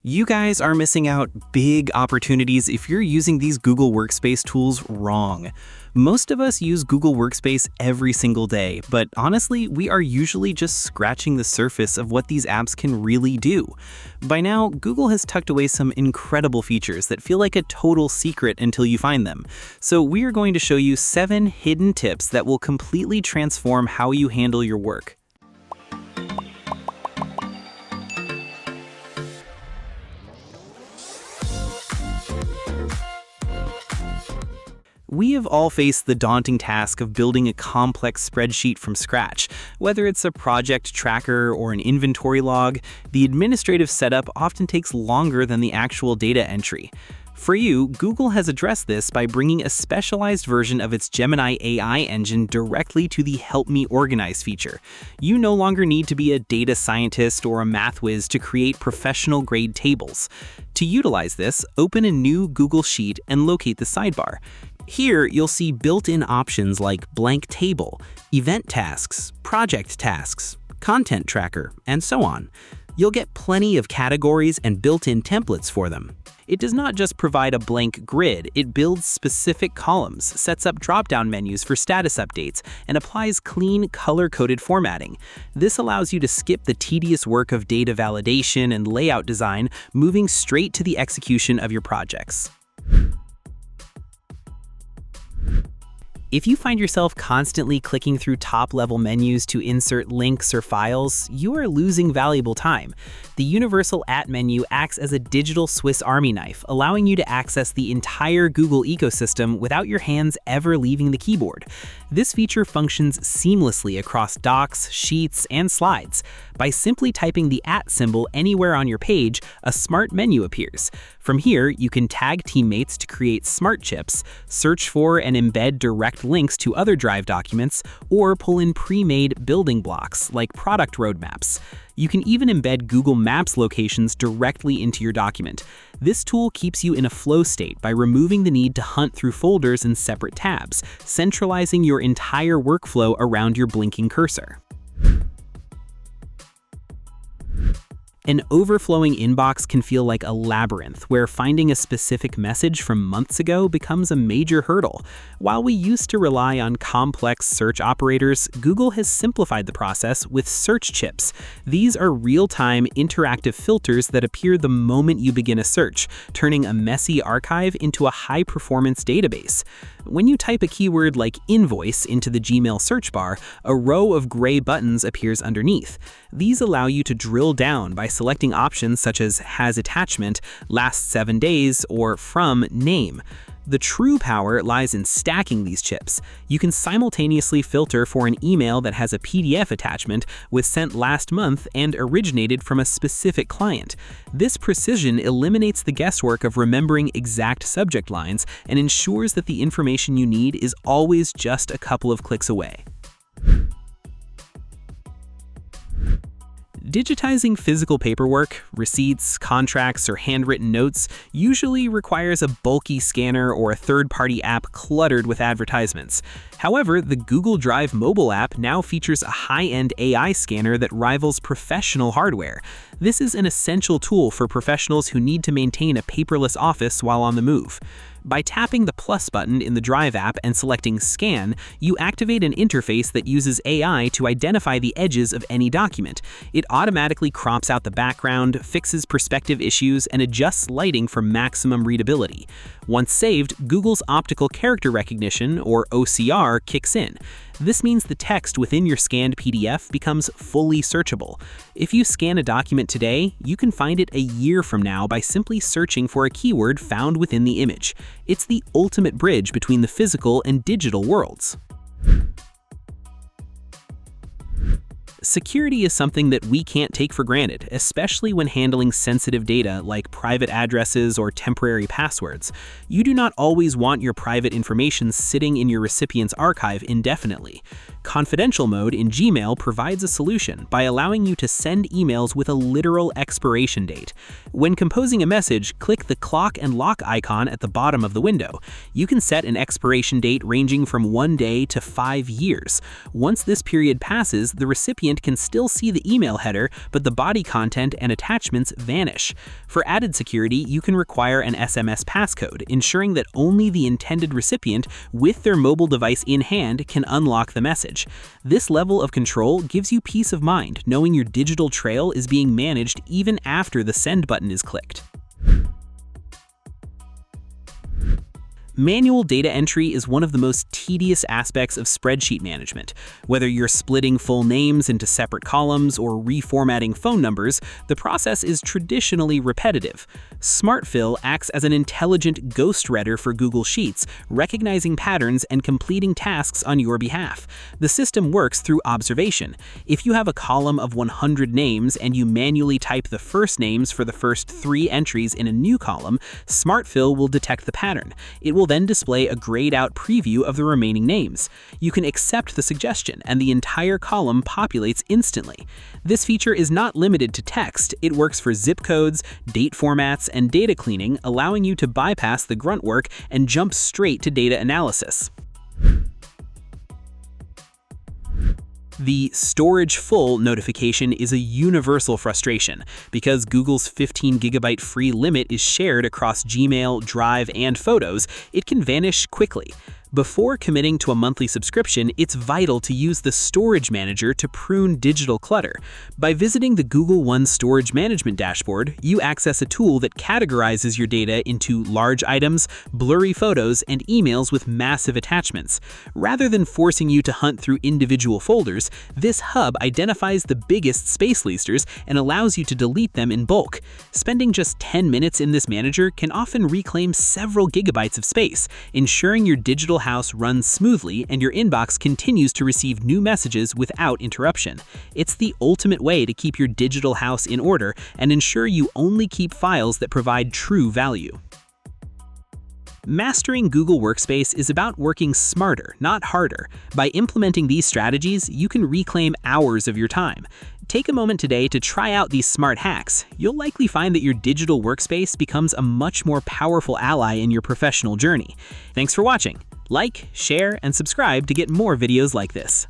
You guys are missing out big opportunities if you're using these Google Workspace tools wrong. Most of us use Google Workspace every single day, but honestly, we are usually just scratching the surface of what these apps can really do. By now, Google has tucked away some incredible features that feel like a total secret until you find them. So we are going to show you 7 hidden tips that will completely transform how you handle your work. We have all faced the daunting task of building a complex spreadsheet from scratch. Whether it's a project tracker or an inventory log, the administrative setup often takes longer than the actual data entry. For you, Google has addressed this by bringing a specialized version of its Gemini AI engine directly to the Help Me Organize feature. You no longer need to be a data scientist or a math whiz to create professional-grade tables. To utilize this, open a new Google Sheet and locate the sidebar. Here, you'll see built-in options like blank table, event tasks, project tasks, content tracker, and so on. You'll get plenty of categories and built-in templates for them. It does not just provide a blank grid, it builds specific columns, sets up drop-down menus for status updates, and applies clean, color-coded formatting. This allows you to skip the tedious work of data validation and layout design, moving straight to the execution of your projects. If you find yourself constantly clicking through top-level menus to insert links or files, you are losing valuable time. The Universal @ menu acts as a digital Swiss Army knife, allowing you to access the entire Google ecosystem without your hands ever leaving the keyboard. This feature functions seamlessly across docs, sheets, and slides. By simply typing the @ symbol anywhere on your page, a smart menu appears. From here, you can tag teammates to create smart chips, search for and embed direct links to other Drive documents, or pull in pre-made building blocks like product roadmaps. You can even embed Google Maps locations directly into your document. This tool keeps you in a flow state by removing the need to hunt through folders in separate tabs, centralizing your entire workflow around your blinking cursor. An overflowing inbox can feel like a labyrinth where finding a specific message from months ago becomes a major hurdle. While we used to rely on complex search operators, Google has simplified the process with search chips. These are real-time interactive filters that appear the moment you begin a search, turning a messy archive into a high-performance database. When you type a keyword like invoice into the Gmail search bar, a row of gray buttons appears underneath. These allow you to drill down by selecting options such as has attachment, last 7 days, or from name. The true power lies in stacking these chips. You can simultaneously filter for an email that has a PDF attachment, was sent last month, and originated from a specific client. This precision eliminates the guesswork of remembering exact subject lines and ensures that the information you need is always just a couple of clicks away. Digitizing physical paperwork, receipts, contracts, or handwritten notes usually requires a bulky scanner or a third-party app cluttered with advertisements. However, the Google Drive mobile app now features a high-end AI scanner that rivals professional hardware. This is an essential tool for professionals who need to maintain a paperless office while on the move. By tapping the plus button in the Drive app and selecting Scan, you activate an interface that uses AI to identify the edges of any document. It automatically crops out the background, fixes perspective issues, and adjusts lighting for maximum readability. Once saved, Google's optical character recognition, or OCR, kicks in. This means the text within your scanned PDF becomes fully searchable. If you scan a document today, you can find it a year from now by simply searching for a keyword found within the image. It's the ultimate bridge between the physical and digital worlds. Security is something that we can't take for granted, especially when handling sensitive data like private addresses or temporary passwords. You do not always want your private information sitting in your recipient's archive indefinitely. Confidential mode in Gmail provides a solution by allowing you to send emails with a literal expiration date. When composing a message, click the clock and lock icon at the bottom of the window. You can set an expiration date ranging from 1 day to 5 years. Once this period passes, the recipient can still see the email header, but the body content and attachments vanish. For added security, you can require an SMS passcode, ensuring that only the intended recipient with their mobile device in hand can unlock the message. This level of control gives you peace of mind, knowing your digital trail is being managed even after the send button is clicked. Manual data entry is one of the most tedious aspects of spreadsheet management. Whether you're splitting full names into separate columns or reformatting phone numbers, the process is traditionally repetitive. SmartFill acts as an intelligent ghostwriter for Google Sheets, recognizing patterns and completing tasks on your behalf. The system works through observation. If you have a column of 100 names and you manually type the first names for the first 3 entries in a new column, SmartFill will detect the pattern. It will then display a grayed-out preview of the remaining names. You can accept the suggestion, and the entire column populates instantly. This feature is not limited to text. It works for zip codes, date formats, and data cleaning, allowing you to bypass the grunt work and jump straight to data analysis. The storage full notification is a universal frustration. Because Google's 15GB free limit is shared across Gmail, Drive, and Photos, it can vanish quickly. Before committing to a monthly subscription, it's vital to use the Storage Manager to prune digital clutter. By visiting the Google One Storage Management dashboard, you access a tool that categorizes your data into large items, blurry photos, and emails with massive attachments. Rather than forcing you to hunt through individual folders, this hub identifies the biggest space leasters and allows you to delete them in bulk. Spending just 10 minutes in this manager can often reclaim several gigabytes of space, ensuring your digital house runs smoothly and your inbox continues to receive new messages without interruption. It's the ultimate way to keep your digital house in order and ensure you only keep files that provide true value. Mastering Google Workspace is about working smarter, not harder. By implementing these strategies, you can reclaim hours of your time. Take a moment today to try out these smart hacks. You'll likely find that your digital workspace becomes a much more powerful ally in your professional journey. Thanks for watching. Like, share, and subscribe to get more videos like this.